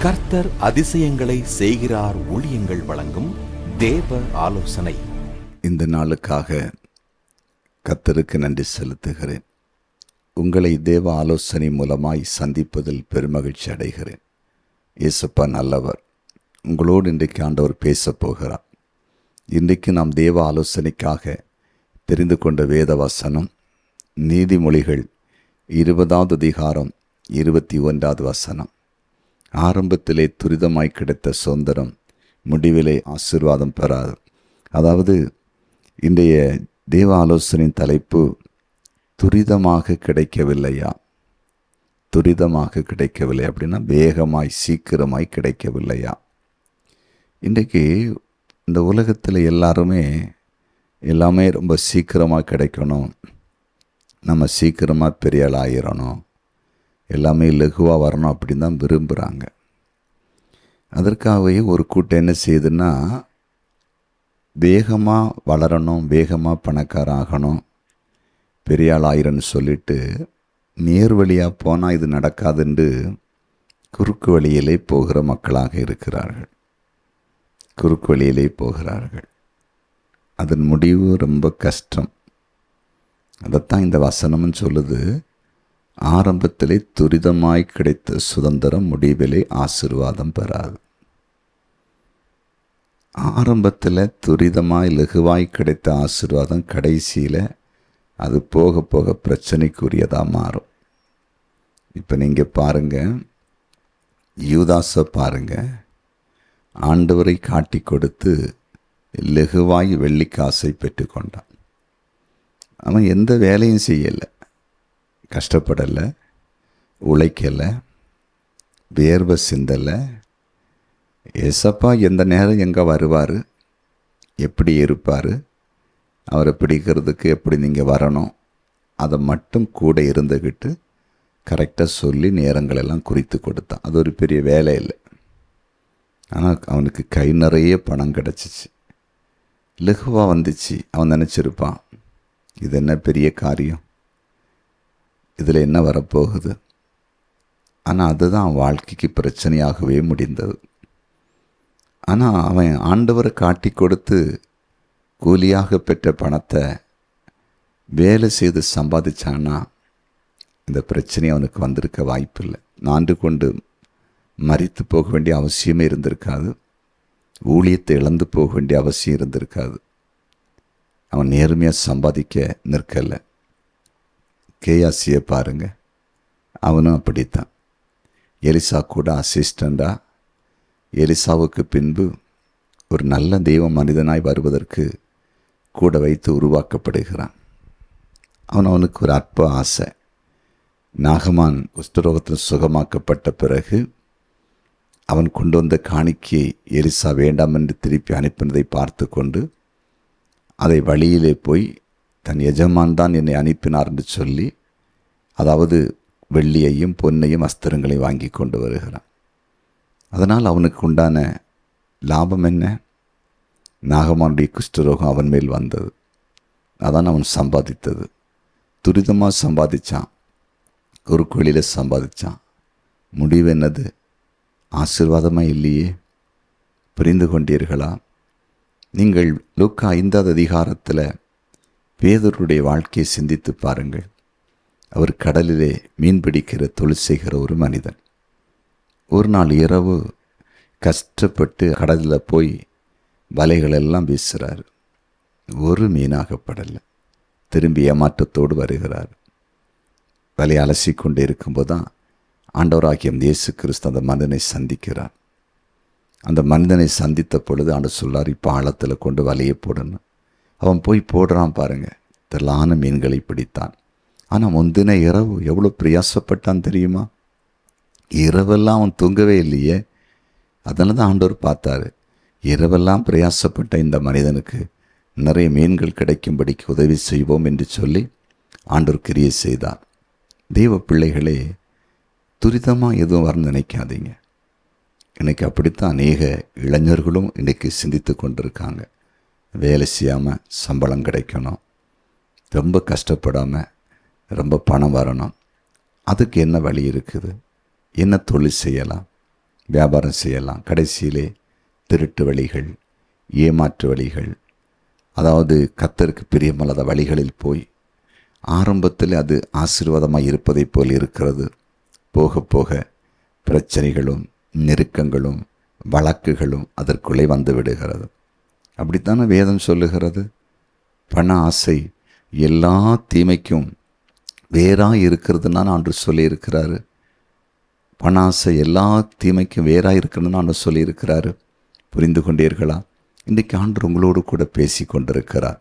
கர்த்தர் அதிசயங்களை செய்கிறார் ஊழியங்கள் வழங்கும் தேவ ஆலோசனை. இந்த நாளுக்காக கர்த்தருக்கு நன்றி செலுத்துகிறேன். உங்களை தேவ ஆலோசனை மூலமாய் சந்திப்பதில் பெருமகிழ்ச்சி அடைகிறேன். இயேசுப்பா நல்லவர். உங்களோடு இன்றைக்கு ஆண்டவர் பேசப் போகிறார். இன்றைக்கு நாம் தேவ ஆலோசனைக்காக தெரிந்து கொண்ட வேத வசனம் நீதிமொழிகள் 20வது அதிகாரம் 21வது வசனம். ஆரம்பத்திலே துரிதமாய் கிடைத்த சுதந்திரம் முடிவிலே ஆசீர்வாதம் பெறாது. அதாவது இன்றைய தேவ ஆலோசனையின் தலைப்பு துரிதமாக கிடைக்கவில்லையா. துரிதமாக கிடைக்கவில்லை அப்படின்னா வேகமாய் சீக்கிரமாய் கிடைக்கவில்லையா. இன்றைக்கு இந்த உலகத்தில் எல்லாமே ரொம்ப சீக்கிரமாக கிடைக்கணும், நம்ம சீக்கிரமாக பெரிய ஆள் ஆயிடணும், எல்லாமே லகுவாக வரணும் அப்படின்னு தான் விரும்புகிறாங்க. அதற்காகவே ஒரு கூட்டம் என்ன செய்யுதுன்னா, வேகமாக வளரணும், வேகமாக பணக்காரன் ஆகணும், பெரிய ஆள் ஆயிரன்னு சொல்லிட்டு நேர் வழியாக போனால் இது நடக்காதுன்னு குறுக்கு வழியிலே போகிற மக்களாக இருக்கிறார்கள். குறுக்கு வழியிலே போகிறார்கள். அதன் முடிவு ரொம்ப கஷ்டம். அதைத்தான் இந்த வசனம்னு சொல்லுது. ஆரம்பத்திலே துரிதமாய் கிடைத்த சுதந்திரம் முடிவிலே ஆசீர்வாதம் பெறாது. ஆரம்பத்தில் துரிதமாய் லகுவாய் கிடைத்த ஆசீர்வாதம் கடைசியில் அது போக போக பிரச்சனைக்குரியதாக மாறும். இப்போ நீங்கள் பாருங்கள், யூதாஸை பாருங்கள். ஆண்டவரை காட்டி கொடுத்து லகுவாய் வெள்ளிக்காசை பெற்றுக்கொண்டான். அவன் எந்த வேலையும் செய்யலை, கஷ்டப்படலை, உழைக்கலை, வேர்வை சிந்தலை. ஏசப்பா எந்த நேரம் எங்கே வருவார், எப்படி இருப்பார், அவரை பிடிக்கிறதுக்கு எப்படி நீங்கள் வரணும், அதை மட்டும் கூட இருந்துக்கிட்டு கரெக்டாக சொல்லி நேரங்களெல்லாம் குறித்து கொடுத்தான். அது ஒரு பெரிய வேலை இல்லை. ஆனால் அவனுக்கு கை நிறைய பணம் கிடச்சிச்சு, லகுவாக வந்துச்சு. அவன் நினச்சிருப்பான், இது என்ன பெரிய காரியம், இதில் என்ன வரப்போகுது. ஆனால் அதுதான் அவன் வாழ்க்கைக்கு பிரச்சனையாகவே முடிந்தது. ஆனால் அவன் ஆண்டவரை காட்டி கொடுத்து கூலியாக பெற்ற பணத்தை வேலை செய்து சம்பாதிச்சான்னா இந்த பிரச்சனை அவனுக்கு வந்திருக்க வாய்ப்பில்லை. நான்கு கொண்டு மரித்து போக வேண்டிய அவசியமே இருந்திருக்காது, ஊழியத்தை இழந்து போக வேண்டிய அவசியம் இருந்திருக்காது. அவன் நேர்மையாக சம்பாதிக்க நிற்கலை. கேயாசியை பாருங்க, அவனும் அப்படித்தான். எலிசா கூட அசிஸ்டண்டாக எலிசாவுக்கு பின்பு ஒரு நல்ல தெய்வ மனிதனாய் வருவதற்கு கூட வைத்து உருவாக்கப்படுகிறான். அவனுக்கு ஒரு அற்ப ஆசை. நாகமான் குஷ்டரோகத்தில் சுகமாக்கப்பட்ட பிறகு அவன் கொண்டு வந்த காணிக்கையை எலிசா வேண்டாம் என்று திருப்பி அனுப்பினதை பார்த்து கொண்டு அதை வழியிலே போய் தன் எஜமான் தான் என்னை அனுப்பினார் என்று சொல்லி, அதாவது வெள்ளியையும் பொன்னையும் அஸ்திரங்களையும் வாங்கி கொண்டு வருகிறான். அதனால் அவனுக்கு உண்டான லாபம் என்ன? நாகமானுடைய குஷ்டரோகம் அவன் மேல் வந்தது. அதான் அவன் சம்பாதித்தது. துரிதமாக சம்பாதிச்சான், ஒரு கோயிலில் சம்பாதிச்சான். முடிவு என்னது? ஆசீர்வாதமாக இல்லையே. புரிந்து கொண்டீர்களா? நீங்கள் லூக்கா 5வது அதிகாரத்தில் பேதுருடைய வாழ்க்கையை சிந்தித்து பாருங்கள். அவர் கடலிலே மீன் பிடிக்கிற தொழில் செய்கிற ஒரு மனிதன். ஒரு நாள் இரவு கஷ்டப்பட்டு கடலில் போய் வலைகளெல்லாம் வீசுகிறார். ஒரு மீனாகப்படலை. திரும்பி ஏமாற்றத்தோடு வருகிறார். வலை அலசி கொண்டு இருக்கும்போது தான் ஆண்டவராகிய இயேசு கிறிஸ்து அந்த மனிதனை சந்திக்கிறார். அந்த மனிதனை சந்தித்த பொழுது ஆண்டவர் சொல்லார், இப்போ ஆழத்தில் கொண்டு வலையை போடணும். அவன் போய் போடுறான் பாருங்க. திரளான மீன்களை பிடித்தான். ஆனால் முந்தின இரவு எவ்வளோ பிரயாசப்பட்டான் தெரியுமா? இரவெல்லாம் அவன் தூங்கவே இல்லையே. அதனால தான் ஆண்டவர் பார்த்தாரு, இரவெல்லாம் பிரயாசப்பட்ட இந்த மனிதனுக்கு நிறைய மீன்கள் கிடைக்கும்படிக்கு உதவி செய்வோம் என்று சொல்லி ஆண்டவர் கிரியை செய்தார். தெய்வ பிள்ளைகளே, துரிதமாக எதுவும் வர நினைக்காதீங்க. இன்றைக்கி அப்படித்தான் அநேக இளைஞர்களும் இன்றைக்கி சிந்தித்து கொண்டிருக்காங்க. வேலை செய்யாமல் சம்பளம் கிடைக்கணும், ரொம்ப கஷ்டப்படாமல் ரொம்ப பணம் வரணும். அதுக்கு என்ன வழி இருக்குது? என்ன தொழில் செய்யலாம்? வியாபாரம் செய்யலாம். கடைசியிலே திருட்டு வழிகள், ஏமாற்று வழிகள், அதாவது கர்த்தருக்கு பிரியமல்லாத வழிகளில் போய் ஆரம்பத்தில் அது ஆசீர்வாதமாக இருப்பதைப் போல் இருக்கிறது. போக போக பிரச்சனைகளும் நெருக்கங்களும் வழக்குகளும் அதற்குள்ளே வந்து விடுகிறது. அப்படித்தானே வேதம் சொல்லுகிறது. பண ஆசை எல்லா தீமைக்கும் வேறாக இருக்கிறதுனா ஆண்டு சொல்லியிருக்கிறாரு. பண ஆசை எல்லா தீமைக்கும் வேறாக இருக்கிறதுன்னு ஆண்டு சொல்லியிருக்கிறாரு. புரிந்து கொண்டீர்களா? இன்றைக்கு ஆண்டு உங்களோடு கூட பேசி கொண்டிருக்கிறார்.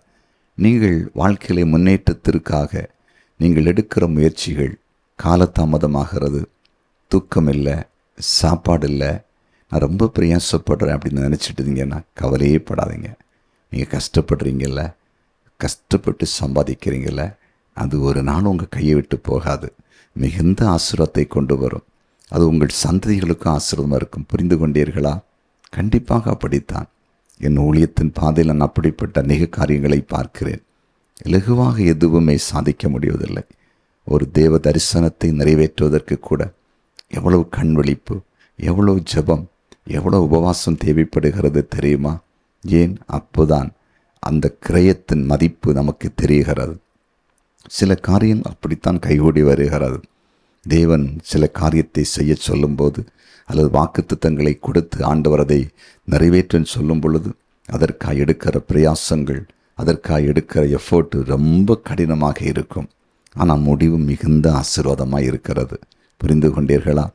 நீங்கள் வாழ்க்கையிலே முன்னேற்றத்திற்காக நீங்கள் எடுக்கிற முயற்சிகள் காலதாமதமாகிறது. தூக்கம் இல்லை, சாப்பாடு இல்லை, நான் ரொம்ப பிரயாசப்படுறேன் அப்படின்னு நினச்சிட்டுருந்தீங்கன்னா கவலையே படாதீங்க. நீங்கள் கஷ்டப்படுறீங்கல்ல, கஷ்டப்பட்டு சம்பாதிக்கிறீங்கள, அது ஒரு நாள் உங்கள் கையை விட்டு போகாது. மிகுந்த ஆசீர்வாதத்தை கொண்டு வரும். அது உங்கள் சந்ததிகளுக்கும் ஆசீர்வாதமாக இருக்கும். புரிந்து கொண்டீர்களா? கண்டிப்பாக அப்படித்தான். என் ஊழியத்தின் பாதையில் நான் அப்படிப்பட்ட அநேக காரியங்களை பார்க்கிறேன். இலகுவாக எதுவுமே சாதிக்க முடிவதில்லை. ஒரு தேவ தரிசனத்தை நிறைவேற்றுவதற்கு கூட எவ்வளவு கண் விழிப்பு, எவ்வளவு ஜெபம், எவ்வளவு உபவாசம் தேவைப்படுகிறது தெரியுமா? ஏன்? அப்போதான் அந்த கிரயத்தின் மதிப்பு நமக்கு தெரிகிறது. சில காரியம் அப்படித்தான் கைகூடி வருகிறது. தேவன் சில காரியத்தை செய்ய சொல்லும்போது அல்லது வாக்குத்தத்தங்களை கொடுத்து ஆண்டவர் அதை நிறைவேற்றன்னு சொல்லும் பொழுது அதற்காக எடுக்கிற பிரயாசங்கள், அதற்காக எடுக்கிற எஃபோர்ட் ரொம்ப கடினமாக இருக்கும். ஆனால் முடிவு மிகுந்த ஆசீர்வாதமாக இருக்கிறது. புரிந்து கொண்டீர்களா?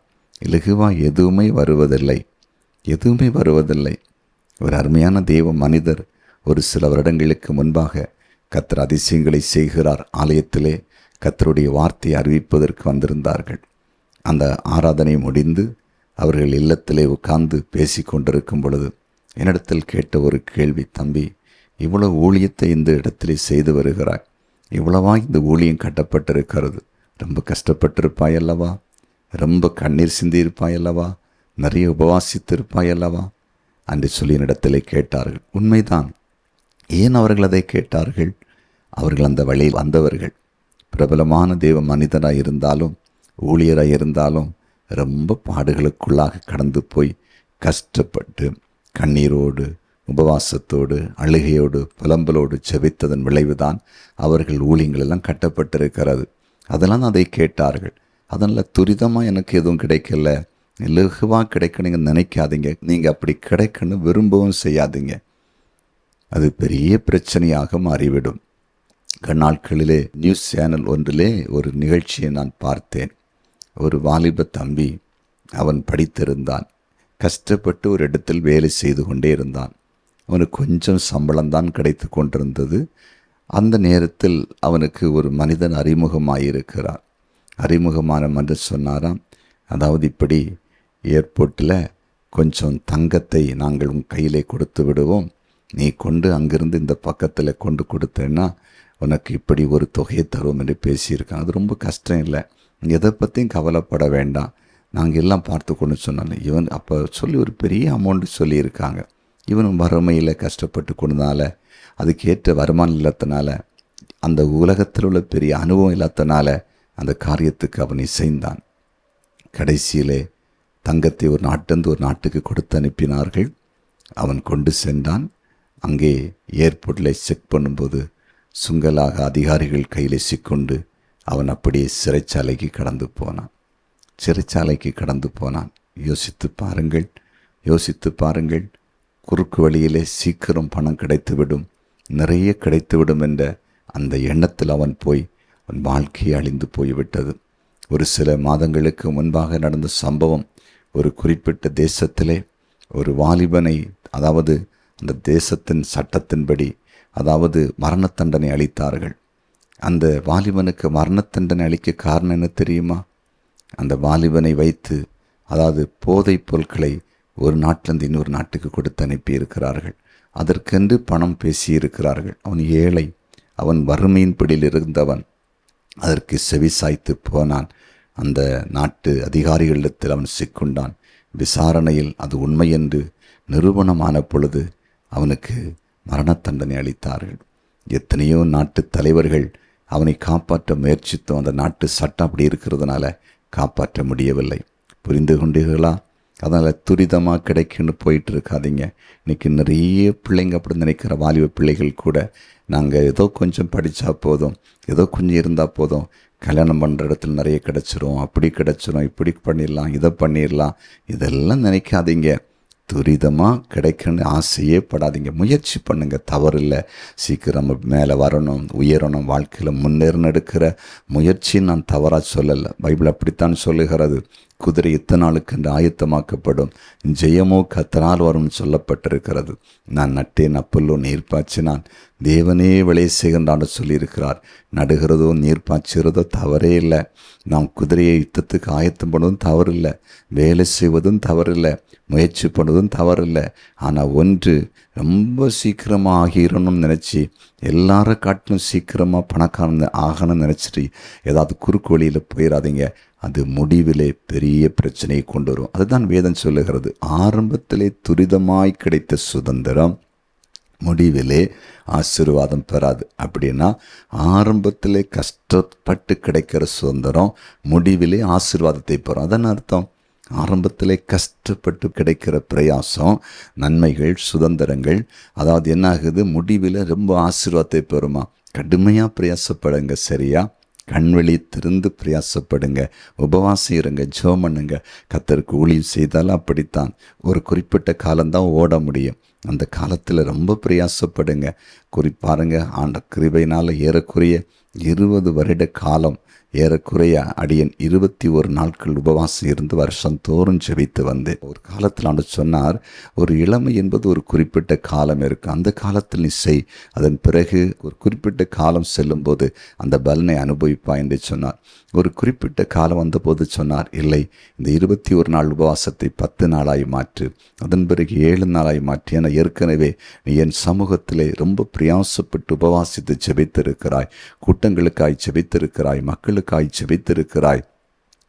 இலகுவாக எதுவுமே வருவதில்லை. ஒரு அருமையான தேவ மனிதர் ஒரு சில வருடங்களுக்கு முன்பாக கர்த்தர் அதிசயங்களை செய்கிறார் ஆலயத்திலே கர்த்தருடைய வார்த்தையை அறிவிப்பதற்கு வந்திருந்தார்கள். அந்த ஆராதனை முடிந்து அவர்கள் இல்லத்திலே உட்கார்ந்து பேசி கொண்டிருக்கும் பொழுது என்னிடத்தில் கேட்ட ஒரு கேள்வி, தம்பி, இவ்வளவு ஊழியத்தை இந்த இடத்திலே செய்து வருகிறாய், இவ்வளவா இந்த ஊழியம் கட்டப்பட்டிருக்கிறது, ரொம்ப கஷ்டப்பட்டிருப்பாயல்லவா, ரொம்ப கண்ணீர் சிந்தியிருப்பாயல்லவா, நிறைய உபவாசித்திருப்பாயல்லவா என்று சொல்லி என்னிடத்திலே கேட்டார்கள். உண்மைதான். ஏன் அவர்கள் அதை கேட்டார்கள்? அவர்கள் அந்த வழியில் வந்தவர்கள். பிரபலமான தேவ மனிதராக இருந்தாலும் ஊழியராக இருந்தாலும் ரொம்ப பாடுகளுக்குள்ளாக கடந்து போய் கஷ்டப்பட்டு கண்ணீரோடு உபவாசத்தோடு அழுகையோடு புலம்பலோடு செபித்ததன் விளைவுதான் அவர்கள் ஊழியங்களெல்லாம் கட்டப்பட்டிருக்கிறது. அதெல்லாம் அதை கேட்டார்கள். அதனால் துரிதமாக எனக்கு எதுவும் கிடைக்கல, இலகுவாக கிடைக்கணுங்க நினைக்காதீங்க. நீங்கள் அப்படி கிடைக்கணும் விரும்பவும் செய்யாதீங்க. அது பெரிய பிரச்சனையாக மாறிவிடும். நாட்களிலே நியூஸ் சேனல் ஒன்றிலே ஒரு நிகழ்ச்சியை நான் பார்த்தேன். ஒரு வாலிப தம்பி, அவன் படித்திருந்தான், கஷ்டப்பட்டு ஒரு இடத்தில் வேலை செய்து கொண்டே இருந்தான். அவனுக்கு கொஞ்சம் சம்பளம்தான் கிடைத்து கொண்டிருந்தது. அந்த நேரத்தில் அவனுக்கு ஒரு மனிதன் அறிமுகமாயிருக்கிறார். அறிமுகமான மனிதர் சொன்னாராம், அதாவது இப்படி ஏர்போர்ட்டில் கொஞ்சம் தங்கத்தை நாங்கள் உன் கையிலே கொடுத்து விடுவோம், நீ கொண்டு அங்கிருந்து இந்த பக்கத்தில் கொண்டு கொடுத்தேன்னா உனக்கு இப்படி ஒரு தொகையை தருவோம் என்று பேசியிருக்காங்க. அது ரொம்ப கஷ்டம் இல்லை, எதை பற்றியும் கவலைப்பட வேண்டாம், நாங்கள் எல்லாம் பார்த்து கொண்டு சொன்னாங்க. இவன் அப்போ சொல்லி ஒரு பெரிய அமௌண்ட்டு சொல்லியிருக்காங்க. இவனும் வறுமையில் கஷ்டப்பட்டு கொண்டதால, அதுக்கேற்ற வருமானம் இல்லாதனால, அந்த உலகத்தில் உள்ள பெரிய அனுபவம் இல்லாதனால அந்த காரியத்துக்கு அவன் இசைந்தான். கடைசியிலே தங்கத்தை ஒரு நாட்டிலிருந்து ஒரு நாட்டுக்கு கொடுத்து அனுப்பினார்கள். அவன் கொண்டு சென்றான். அங்கே ஏர்போர்ட்டில் செக் பண்ணும்போது சுங்கலாக அதிகாரிகள் கையில் சிக்கொண்டு அவன் அப்படியே சிறைச்சாலைக்கு கடந்து போனான். யோசித்து பாருங்கள். குறுக்கு வழியிலே சீக்கிரம் பணம் கிடைத்துவிடும், நிறைய கிடைத்துவிடும் என்ற அந்த எண்ணத்தில் அவன் போய் அவன் வாழ்க்கையை அழிந்து போய்விட்டது. ஒரு சில மாதங்களுக்கு முன்பாக நடந்த சம்பவம். ஒரு குறிப்பிட்ட தேசத்திலே ஒரு வாலிபனை, அதாவது அந்த தேசத்தின் சட்டத்தின்படி, அதாவது மரண தண்டனை அளித்தார்கள். அந்த வாலிபனுக்கு மரண தண்டனை அளிக்க காரணம் என்ன தெரியுமா? அந்த வாலிபனை வைத்து, அதாவது போதைப் பொருட்களை ஒரு நாட்டிலிருந்து இன்னொரு நாட்டுக்கு கொடுத்து அனுப்பியிருக்கிறார்கள். அதற்கென்று பணம் பேசியிருக்கிறார்கள். அவன் ஏழை, அவன் வறுமையின் பிடியில் இருந்தவன். அதற்கு செவிசாய்த்து போனான். அந்த நாட்டு அதிகாரிகளிடத்தில் அவன் சிக்குண்டான். விசாரணையில் அது உண்மை என்று நிரூபணமான பொழுது அவனுக்கு மரண தண்டனை அளித்தார்கள். எத்தனையோ நாட்டு தலைவர்கள் அவனை காப்பாற்ற முயற்சித்தும் அந்த நாட்டு சட்டம் அப்படி இருக்கிறதுனால காப்பாற்ற முடியவில்லை. புரிந்து கொண்டீர்களா? அதனால் துரிதமாக கிடைக்குன்னு போயிட்டு இருக்காதீங்க. இன்றைக்கி நிறைய பிள்ளைங்க அப்படி நினைக்கிற வாலிப பிள்ளைகள் கூட, நாங்கள் ஏதோ கொஞ்சம் படித்தா போதும், ஏதோ கொஞ்சம் இருந்தால் போதும், கல்யாணம் பண்ணுற இடத்துல நிறைய கிடச்சிரும், அப்படி கிடச்சிரும், இப்படி பண்ணிடலாம், இதை பண்ணிடலாம், இதெல்லாம் நினைக்காதீங்க. துரிதமாக கிடைக்கணும்னு ஆசையே படாதீங்க. முயற்சி பண்ணுங்கள், தவறில்லை. சீக்கிரம் மேலே வரணும், உயரணும், வாழ்க்கையில் முன்னேறணும் எடுக்கிற முயற்சி நான் தவறாக சொல்லலை. பைபிள் அப்படித்தான் சொல்லுகிறது. குதிரை இத்தனை நாளுக்கு என்று ஆயத்தமாக்கப்படும், ஜெயமோ கர்த்தரால் வரும்னு சொல்லப்பட்டிருக்கிறது. நான் நட்டேன், அப்பல்லோ நீர் பாய்ச்சினான், தேவனே விளைய செய்கின்றான்னு சொல்லியிருக்கிறார். நடுகிறதோ நீர் பாய்ச்சுகிறதோ தவறே இல்லை. நாம் குதிரையை யுத்தத்துக்கு ஆயத்தம் பண்ணுவதும் தவறில்லை, வேலை செய்வதும் தவறில்லை, முயற்சி பண்ணுவதும் தவறில்லை. ஆனால் ஒன்று, ரொம்ப சீக்கிரமாக ஆகிடணும்னு நினச்சி, எல்லாரும் காட்டிலும் சீக்கிரமாக பணக்காரன் ஆகணும்னு நினச்சிட்டு ஏதாவது குறுக்கு வழியில் போயிடாதீங்க. அது முடிவிலே பெரிய பிரச்சனையை கொண்டு வரும். அதுதான் வேதம் சொல்லுகிறது. ஆரம்பத்திலே துரிதமாய் கிடைத்த சுதந்திரம் முடிவிலே ஆசீர்வாதம் பெறாது. அப்படின்னா ஆரம்பத்திலே கஷ்டப்பட்டு கிடைக்கிற சுதந்திரம் முடிவிலே ஆசீர்வாதத்தை பெறும். அதன் அர்த்தம், ஆரம்பத்திலே கஷ்டப்பட்டு கிடைக்கிற பிரயாசம், நன்மைகள், சுதந்திரங்கள், அதாவது என்ன ஆகுது, முடிவில் ரொம்ப ஆசீர்வாதத்தை பெறுமா? கடுமையாக பிரயாசப்படுங்க, சரியா? கண்வெளி திறந்து பிரயாசப்படுங்க, உபவாசம் இருங்க, ஜெபம் பண்ணுங்க. கர்த்தருக்கு ஊழியம் செய்தாலும் அப்படித்தான். ஒரு குறிப்பிட்ட காலம்தான் ஓட முடியும். அந்த காலத்தில் ரொம்ப பிரயாசப்படுங்க. குறிப்பாருங்க, ஆண்ட கிருபையினால் ஏறக்குறைய 20 வருட காலம் ஏறக்குறைய அடியன் 21 நாட்கள் உபவாசம் இருந்து வருஷம் தோறும் ஜெபித்து வந்தேன். ஒரு காலத்தில் ஆண்டு சொன்னார், ஒரு இளமை என்பது ஒரு குறிப்பிட்ட காலம் இருக்குது, அந்த காலத்தில் நீ செய், அதன் பிறகு ஒரு குறிப்பிட்ட காலம் செல்லும்போது அந்த பலனை அனுபவிப்பா என்று சொன்னார். ஒரு குறிப்பிட்ட காலம் வந்தபோது சொன்னார், இல்லை, இந்த 21 நாள் உபவாசத்தை 10 நாளாய் மாற்று, அதன் பிறகு 7 நாளாய் மாற்றி. என ஏற்கனவே நீ என் சமூகத்திலே ரொம்ப பிரயாசப்பட்டு உபவாசித்து ஜெபித்திருக்கிறாய், கூட்டங்களுக்காய் ஜெபித்திருக்கிறாய், மக்களுக்காய் ஜெபித்திருக்கிறாய்,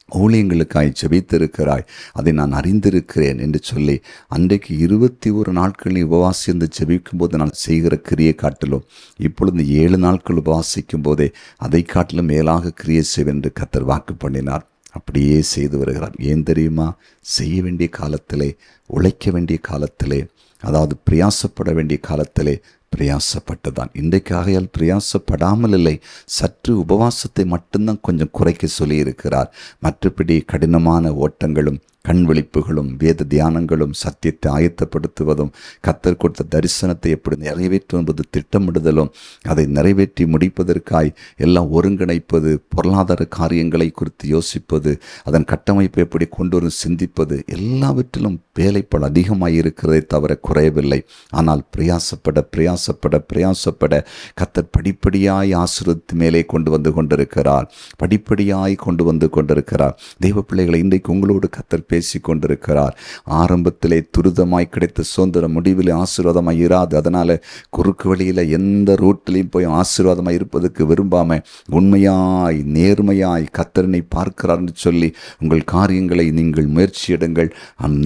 ஊழியங்களுக்காய் ஜெபித்திருக்கிறாய், அதை நான் அறிந்திருக்கிறேன் என்று சொல்லி, அன்றைக்கு 21 நாட்கள் நீ உபவாசித்து ஜெபிக்கும் போது நான் செய்கிற கிரியை காட்டிலும் இப்பொழுது 7 நாட்கள் உபவாசிக்கும் போதே அதை காட்டிலும் மேலாக கிரியை செய்வேன் என்று கர்த்தர் வாக்கு பண்ணினார். அப்படியே செய்து வருகிறார். ஏன் தெரியுமா? செய்ய வேண்டிய காலத்திலே, உழைக்க வேண்டிய காலத்திலே, அதாவது பிரயாசப்பட வேண்டிய காலத்திலே பிரயாசப்பட்டதான். இன்றைக்காகையால் பிரயாசப்படாமல் இல்லை, சற்று உபவாசத்தை மட்டும்தான் கொஞ்சம் குறைக்க சொல்லியிருக்கிறார். மற்றபடி கடினமான ஓட்டங்களும் கண் விழிப்புகளும் வேத தியானங்களும் சத்தியத்தை ஆயத்தப்படுத்துவதும் கர்த்தர் கொடுத்த தரிசனத்தை எப்படி நிறைவேற்றுவது திட்டமிடுதலும் அதை நிறைவேற்றி முடிப்பதற்காய் எல்லாம் ஒருங்கிணைப்பது, பொருளாதார காரியங்களை குறித்து யோசிப்பது, அதன் கட்டமைப்பை எப்படி கொண்டு வரும் சிந்திப்பது, எல்லாவற்றிலும் வேலை பல அதிகமாக இருக்கிறதை தவிர குறையவில்லை. ஆனால் பிரயாசப்பட பிரயாசப்பட பிரயாசப்பட கர்த்தர் படிப்படியாய் ஆசீர்வாதத்து மேலே கொண்டு வந்து கொண்டிருக்கிறார், படிப்படியாய் கொண்டு வந்து கொண்டிருக்கிறார். தெய்வ பிள்ளைகளை, இன்றைக்கு உங்களோடு கர்த்தர் பேசி கொண்டிருக்கிறார். ஆரம்பத்திலே துரிதமாய் கிடைத்த சுதந்திரம் முடிவிலே ஆசீர்வாதமாய் இராது. அதனால குறுக்கு வழியில் எந்த ரூட்டிலையும் போய் ஆசீர்வாதமாய் இருப்பதற்கு விரும்பாம உண்மையாய் நேர்மையாய் கர்த்தரனை பார்க்கிறார்னு சொல்லி உங்கள் காரியங்களை நீங்கள் முயற்சி எடுங்கள்.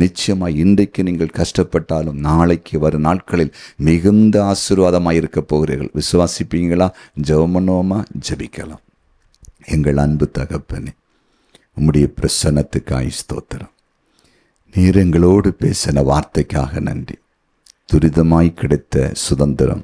நிச்சயமாய் இன்றைக்கு நீங்கள் கஷ்டப்பட்டாலும் நாளைக்கு வரும் நாட்களில் மிகுந்த ஆசீர்வாதமாய் இருக்க போகிறீர்கள். விசுவாசிப்பீங்களா? ஜெபம் பண்ணுவோமா? ஜெபிக்கலாம். எங்கள் அன்பு தகப்பனே, உம்முடைய பிரசன்னத்துக்காய் ஸ்தோத்திரம். நீர் எங்களோடு பேசின வார்த்தைக்காக நன்றி. துரிதமாய் கிடைத்த சுதந்திரம்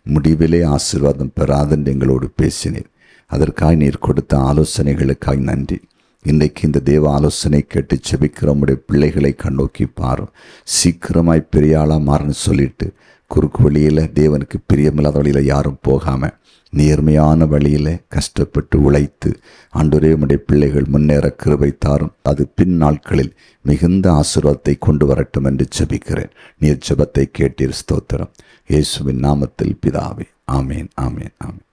முடிவிலே ஆசீர்வாதம் பெறாதென்று எங்களோடு பேசினீர். அதற்காய் நீர் கொடுத்த ஆலோசனைகளுக்காய் நன்றி. இன்றைக்கு இந்த தேவ ஆலோசனை கேட்டு செபிக்கிற உம்முடைய பிள்ளைகளை கண்ணோக்கி பாரும். சீக்கிரமாய் பெரிய ஆளாக மாறன்னு சொல்லிட்டு குறுக்கு வழியில், தேவனுக்கு பிரியமில்லாத வழியில் யாரும் போகாமல் நேர்மையான வழியில் கஷ்டப்பட்டு உழைத்து ஆண்டவரே உம்முடைய பிள்ளைகள் முன்னேற கிருபை தாரும். அது பின் நாட்களில் மிகுந்த ஆசீர்வாதத்தை கொண்டு வரட்டும் என்று ஜெபிக்கிறேன். நீர் ஜெபத்தை கேட்டீர். ஸ்தோத்திரம். இயேசுவின் நாமத்தில் பிதாவே. ஆமேன், ஆமேன், ஆமேன்.